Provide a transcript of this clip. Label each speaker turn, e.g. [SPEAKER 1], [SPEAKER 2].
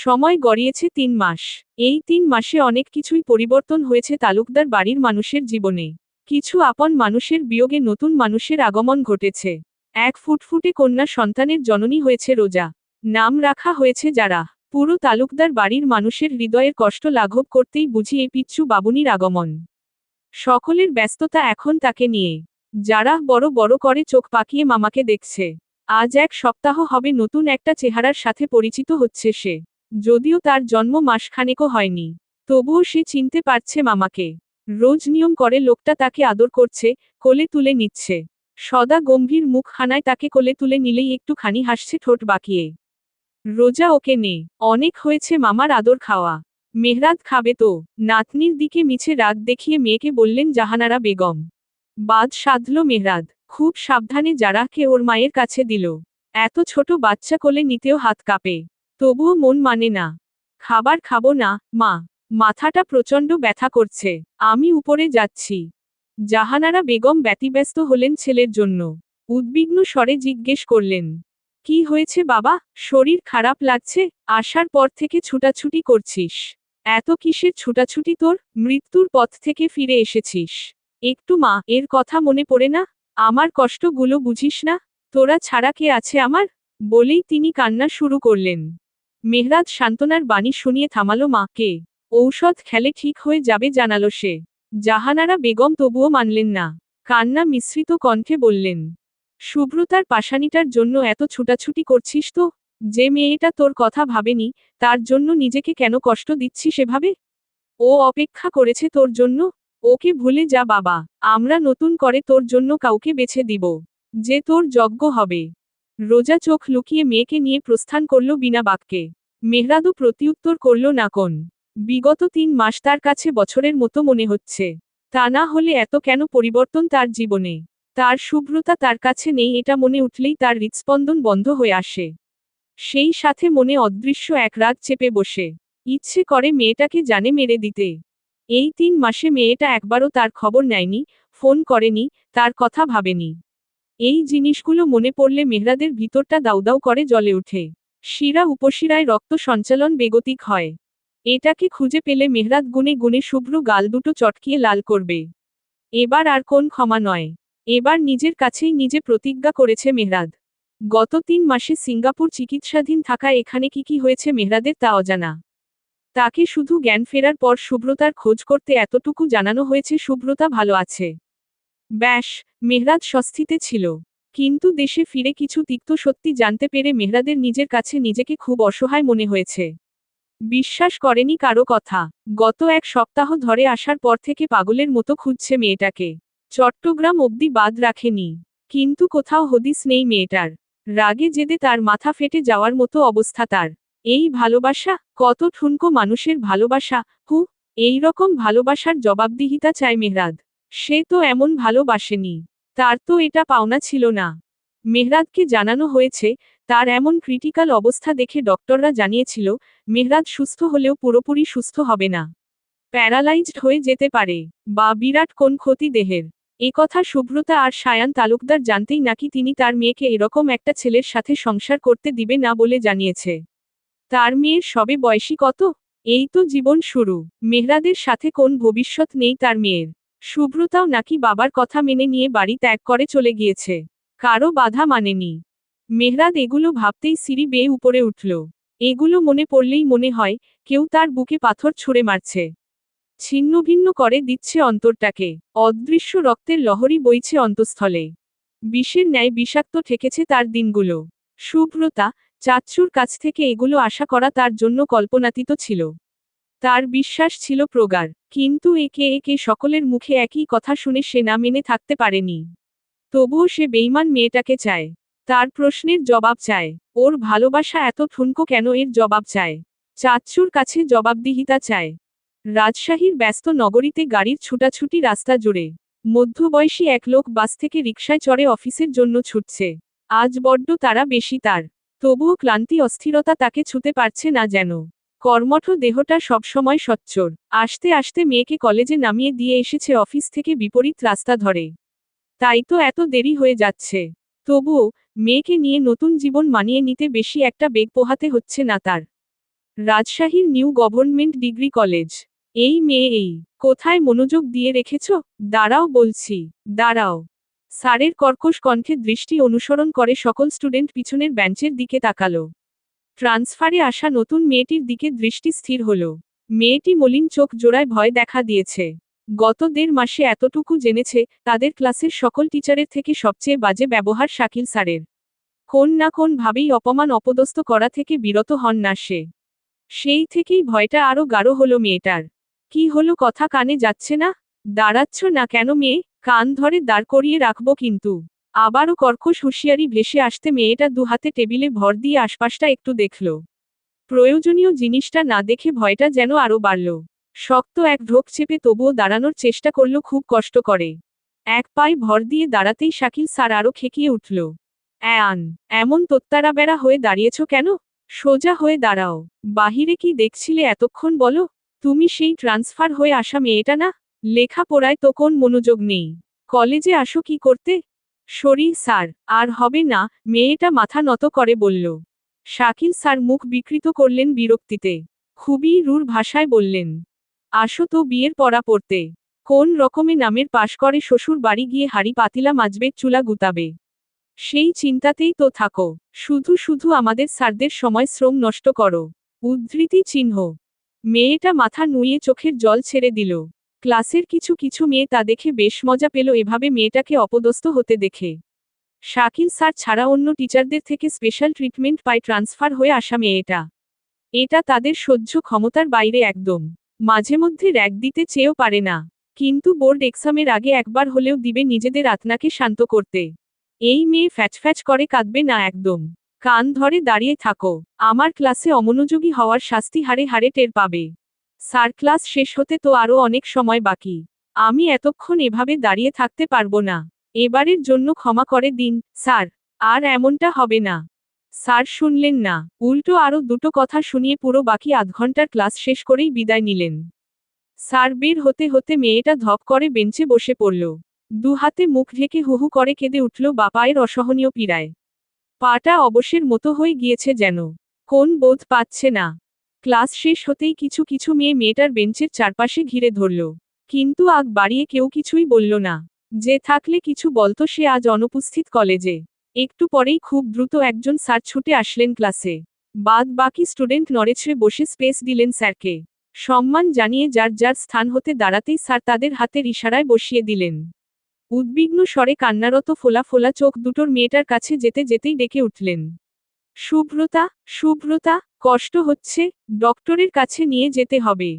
[SPEAKER 1] সময় গড়িয়েছে 3 মাস। এই 3 মাসে অনেক কিছুই পরিবর্তন হয়েছে তালুকদার বাড়ির মানুষের জীবনে। কিছু আপন মানুষের বিয়োগে নতুন মানুষের আগমন ঘটেছে। এক ফুটফুটে কন্যা সন্তানের জননী হয়েছে রোজা। নাম রাখা হয়েছে যারা। পুরো তালুকদার বাড়ির মানুষের হৃদয়ের কষ্ট লাঘব করতেই বুঝি এই পিচ্চু বাবুনির আগমন। সকলের ব্যস্ততা এখন তাকে নিয়ে। যারা বড় বড় করে চোখ পাকিয়ে মামাকে দেখছে। আজ 1 সপ্তাহ হবে নতুন একটা চেহারার সাথে পরিচিত হচ্ছে সে। যদিও তার জন্ম মাসখানেকও হয়নি, তবুও সে চিনতে পারছে মামাকে। রোজ নিয়ম করে লোকটা তাকে আদর করছে, কোলে তুলে নিচ্ছে। সদা গম্ভীর মুখখানায় তাকে কোলে তুলে নিলেই একটুখানি হাসছে ঠোঁট বাঁকিয়ে। রোজা ওকে নে, অনেক হয়েছে মামার আদর খাওয়া। মেহরাদ খাবে তো? নাতনির দিকে মিছে রাগ দেখিয়ে মেয়েকে বললেন জাহানারা বেগম। বাদ সাধল মেহরাদ, খুব সাবধানে জারাহকে ওর মায়ের কাছে দিল। এত ছোট বাচ্চা কোলে নিতেও হাত কাঁপে, তবুও মন মানে না। খাবার খাবো না, মা। মাথাটা প্রচণ্ড ব্যথা করছে, আমি উপরে যাচ্ছি। জাহানারা বেগম ব্যতিব্যস্ত হলেন ছেলের জন্য। উদ্বিগ্ন স্বরে জিজ্ঞেস করলেন, কি হয়েছে বাবা? শরীর খারাপ লাগছে? আসার পর থেকে ছুটাছুটি করছিস। এত কিসের ছুটাছুটি তোর? মৃত্যুর পথ থেকে ফিরে এসেছিস। একটু মা এর কথা মনে পড়ে না? আমার কষ্টগুলো বুঝিস না? তোরা ছাড়া কে আছে আমার? বলেই তিনি কান্না শুরু করলেন। মেহরাদ সান্ত্বনার বাণী শুনিয়ে থামালো মাকে। ঔষধ খেলে ঠিক হয়ে যাবে জানালো সে। জাহানারা বেগম তবুও মানলেন না। কান্না মিশ্রিত কণ্ঠে বললেন, শুভ্রতার পাশানিটার জন্য এত ছুটাছুটি করছিস তো? যে মেয়েটা তোর কথা ভাবেনি, তার জন্য নিজেকে কেন কষ্ট দিচ্ছিস এভাবে? ও অপেক্ষা করেছে তোর জন্য। ওকে ভুলে যা বাবা। আমরা নতুন করে তোর জন্য কাউকে বেছে দিব, যে তোর যজ্ঞ হবে। রোজা চোখ লুকিয়ে মেয়েকে নিয়ে প্রস্থান করল বিনা বাক্যে। মেহরাদও প্রত্যুত্তর করল না কোন। বিগত 3 মাস তার কাছে বছরের মতো মনে হচ্ছে। তা না হলে এত কেন পরিবর্তন তার জীবনে? তার শুভ্রতা তার কাছে নেই এটা মনে উঠলেই তার হৃৎস্পন্দন বন্ধ হয়ে আসে। সেই সাথে মনে অদৃশ্য এক রাগ চেপে বসে। ইচ্ছে করে মেয়েটাকে জানে মেরে দিতে। এই 3 মাসে মেয়েটা একবারও তার খবর নেয়নি, ফোন করেনি, তার কথা ভাবেনি। এই জিনিসগুলো মনে পড়লে মেহরাদের ভিতরটা দাউদাউ করে জ্বলে ওঠে। শিরা উপশিরায় রক্ত সঞ্চালন বেগতিক হয়। এটাকে খুঁজে পেলে মেহরাদ গুনে গুনে শুভ্র গাল দুটো চটকিয়ে লাল করবে। এবার আর কোন ক্ষমা নয়। এবার নিজের কাছেই নিজে প্রতিজ্ঞা করেছে মেহরাদ। গত 3 মাসে সিঙ্গাপুর চিকিৎসাধীন থাকা এখানে কি হয়েছে মেহরাদের তা অজানা। তাকে শুধু জ্ঞান ফেরার পর শুভ্রতার খোঁজ করতে এতটুকু জানানো হয়েছে শুভ্রতা ভালো আছে। ব্যাস, মেহরাদ স্বস্তিতে ছিল। কিন্তু দেশে ফিরে কিছু তিক্ত সত্যি জানতে পেরে মেহরাদের নিজের কাছে নিজেকে খুব অসহায় মনে হয়েছে। বিশ্বাস করেনি কারো কথা। গত 1 সপ্তাহ ধরে আসার পর থেকে পাগলের মতো খুঁজছে মেয়েটাকে। চট্টগ্রাম অবধি বাদ রাখেনি। কিন্তু কোথাও হদিস নেই মেয়েটার। রাগে জেদে তার মাথা ফেটে যাওয়ার মতো অবস্থা তার। এই ভালোবাসা, কত ঠুনকো মানুষের ভালোবাসা, এই রকম ভালোবাসার জবাবদিহিতা চায় মেহরাদ। সে তো এমন ভালোবাসেনি। তার তো এটা পাওনা ছিল না। মেহরাদকে জানানো হয়েছে, তার এমন ক্রিটিক্যাল অবস্থা দেখে ডক্টররা জানিয়েছিল, মেহরাদ সুস্থ হলেও পুরোপুরি সুস্থ হবে না। প্যারালাইজড হয়ে যেতে পারে, বা বিরাট কোন ক্ষতি দেহের। একথা শুভ্রতা আর সায়ান তালুকদার জানতেই নাকি তিনি তার মেয়েকে এরকম একটা ছেলের সাথে সংসার করতে দিবে না বলে জানিয়েছে। তার মেয়ের সবে বয়সী কত? এই তো জীবন শুরু। মেহরাদের সাথে কোন ভবিষ্যৎ নেই তার মেয়ের। শুভ্রতাও নাকি বাবার কথা মেনে নিয়ে বাড়ি ত্যাগ করে চলে গিয়েছে। কারো বাধা মানেনি। মেহরাদ এগুলো ভাবতেই সিঁড়ি বেয়ে উপরে উঠল। এগুলো মনে পড়লেই মনে হয়, কেউ তার বুকে পাথর ছুঁড়ে মারছে। ছিন্নভিন্ন করে দিচ্ছে অন্তরটাকে। অদৃশ্য রক্তের লহরী বইছে অন্তঃস্থলে। বিষের ন্যায় বিষাক্ত ঠেকেছে তার দিনগুলো। শুভ্রতা, চাচ্চুর কাছ থেকে এগুলো আশা করা তার জন্য কল্পনাতীত ছিল। তার বিশ্বাস ছিল প্রগাঢ়। কিন্তু একে একে সকলের মুখে একই কথা শুনে সে না মেনে থাকতে পারেনি। তবুও সে বেইমান মেয়েটাকে চায়। তার প্রশ্নের জবাব চায়। ওর ভালোবাসা এত ঠুনকো কেন এর জবাব চায়। চাচ্চুর কাছে জবাবদিহিতা চায়। রাজশাহীর ব্যস্ত নগরীতে গাড়ির ছুটাছুটি রাস্তা জুড়ে। মধ্যবয়সী এক লোক বাস থেকে রিকশায় চড়ে অফিসের জন্য ছুটছে। আজ বড্ড তাড়া বেশি তার। তবুও ক্লান্তি অস্থিরতা তাকে ছুতে পারছে না যেন। কর্মঠ দেহটা সবসময় সোচ্চার। আসতে আসতে মেয়েকে কলেজে নামিয়ে দিয়ে এসেছে অফিস থেকে বিপরীত রাস্তা ধরে। তাই তো এত দেরি হয়ে যাচ্ছে। তবুও মেয়েকে নিয়ে নতুন জীবন মানিয়ে নিতে বেশি একটা বেগ পোহাতে হচ্ছে না তার। রাজশাহীর নিউ গভর্নমেন্ট ডিগ্রি কলেজ। এই মেয়ে এই, কোথায় মনোযোগ দিয়ে রেখেছ? দাঁড়াও বলছি, দাঁড়াও। স্যারের কর্কশ কণ্ঠে দৃষ্টি অনুসরণ করে সকল স্টুডেন্ট পিছনের বেঞ্চের দিকে তাকালো। ট্রান্সফারে আসা নতুন মেয়েটির দিকে দৃষ্টি স্থির হলো। মেয়েটি মলিন চোখ জোড়ায় ভয় দেখা দিয়েছে। গত 1.5 মাসে এতটুকু জেনেছে, তাদের ক্লাসের সকল টিচারের থেকে সবচেয়ে বাজে ব্যবহার শাকিল স্যারের। কোন না কোন ভাবেই অপমান অপদস্থ করা থেকে বিরত হন না সে। সেই থেকেই ভয়টা আরো গাঢ় হলো মেয়েটার। কি হলো, কথা কানে যাচ্ছে না? দাঁড়াচ্ছ না কেন মেয়ে? কান ধরে দাঁড় করিয়ে রাখবো কিন্তু। আবারও কর্কশ হুঁশিয়ারি ভেসে আসতে মেয়েটা দুহাতে টেবিলে ভর দিয়ে আশপাশটা একটু দেখল। প্রয়োজনীয় জিনিসটা না দেখে ভয়টা যেন আরো বাড়ল। শক্ত এক ঢোক চেপে তবুও দাঁড়ানোর চেষ্টা করল খুব কষ্ট করে। এক পায়ে ভর দিয়ে দাঁড়াতেই শাকিল স্যার আরো খেকিয়ে উঠল। এমন তোত্তারাবেড়া হয়ে দাঁড়িয়েছ কেন? সোজা হয়ে দাঁড়াও। বাহিরে কি দেখছিলে এতক্ষণ বলো? তুমি সেই ট্রান্সফার হয়ে আসা মেয়েটা না? লেখাপড়ায় তো কোন মনোযোগ নেই। কলেজে আসো কি করতে? সরি স্যার, আর হবে না, মেয়েটা মাথা নত করে বলল। শাকিল স্যার মুখ বিকৃত করলেন বিরক্তিতে। খুবই রূঢ় ভাষায় বললেন, আসো তো বিয়ের পড়া পড়তে। কোন রকমে নামের পাশ করে শ্বশুর বাড়ি গিয়ে হাড়ি পাতিলা মাজবে, চুলা গুতাবে। সেই চিন্তাতেই তো থাকো। শুধু শুধু আমাদের স্যারদের সময় শ্রম নষ্ট করো। উদ্ধৃতি চিহ্ন। মেয়েটা মাথা নুইয়ে চোখের জল ছেড়ে দিল। ক্লাসের কিছু কিছু মেয়ে তা দেখে বেশ মজা পেল এভাবে মেয়েটাকে অপদস্থ হতে দেখে। শাকিল স্যার ছাড়া অন্য টিচারদের থেকে স্পেশাল ট্রিটমেন্ট পায় ট্রান্সফার হয়ে আসা মেয়েটা। এটা তাদের সহ্য ক্ষমতার বাইরে একদম। মাঝে মধ্যে র‍্যাগ দিতে চেয়েও পারে না। কিন্তু বোর্ড এক্সামের আগে একবার হলেও দিবে নিজেদের আত্মাকে শান্ত করতে। এই মেয়ে ফ্যাচফ্যাচ করে কাঁদবে না একদম। কান ধরে দাঁড়িয়ে থাকো। আমার ক্লাসে অমনোযোগী হওয়ার শাস্তি হাড়ে হাড়ে টের পাবে। স্যার, ক্লাস শেষ হতে তো আরও অনেক সময় বাকি। আমি এতক্ষণ এভাবে দাঁড়িয়ে থাকতে পারবো না। এবারের জন্য ক্ষমা করে দিন, স্যার। আর এমনটা হবে না। স্যার শুনলেন না, উল্টো আরও দুটো কথা শুনিয়ে পুরো বাকি আধ ঘন্টার ক্লাস শেষ করেই বিদায় নিলেন। স্যার বের হতে হতে মেয়েটা ধপ করে বেঞ্চে বসে পড়ল। দুহাতে মুখ ঢেকে হুহু করে কেঁদে উঠল বাপায়ের অসহনীয় পীড়ায়। পাটা অবশের মতো হয়ে গিয়েছে যেন। কোন বোধ পাচ্ছে না। ক্লাস শেষ হতেই কিছু কিছু মেয়ে মেয়েটার বেঞ্চের চারপাশে ঘিরে ধরল। কিন্তু আগ বাড়িয়ে কেউ কিছুই বলল না। যে থাকলে কিছু বলতো সে আজ অনুপস্থিত কলেজে। একটু পরেই খুব দ্রুত একজন স্যার ছুটে আসলেন ক্লাসে। বাদ বাকি স্টুডেন্ট নড়েচড়ে বসে স্পেস দিলেন স্যারকে। সম্মান জানিয়ে যার যার স্থান হতে দাঁড়াতেই স্যার তাদের হাতের ইশারায় বসিয়ে দিলেন। উদ্বিগ্ন স্বরে কান্নারত ফোলা ফোলা চোখ দুটোর মেয়েটার কাছে যেতে যেতেই ডেকে উঠলেন, শুভ্রতা, শুভ্রতা, কষ্ট হচ্ছে, ডক্টরের কাছে নিয়ে যেতে হবে।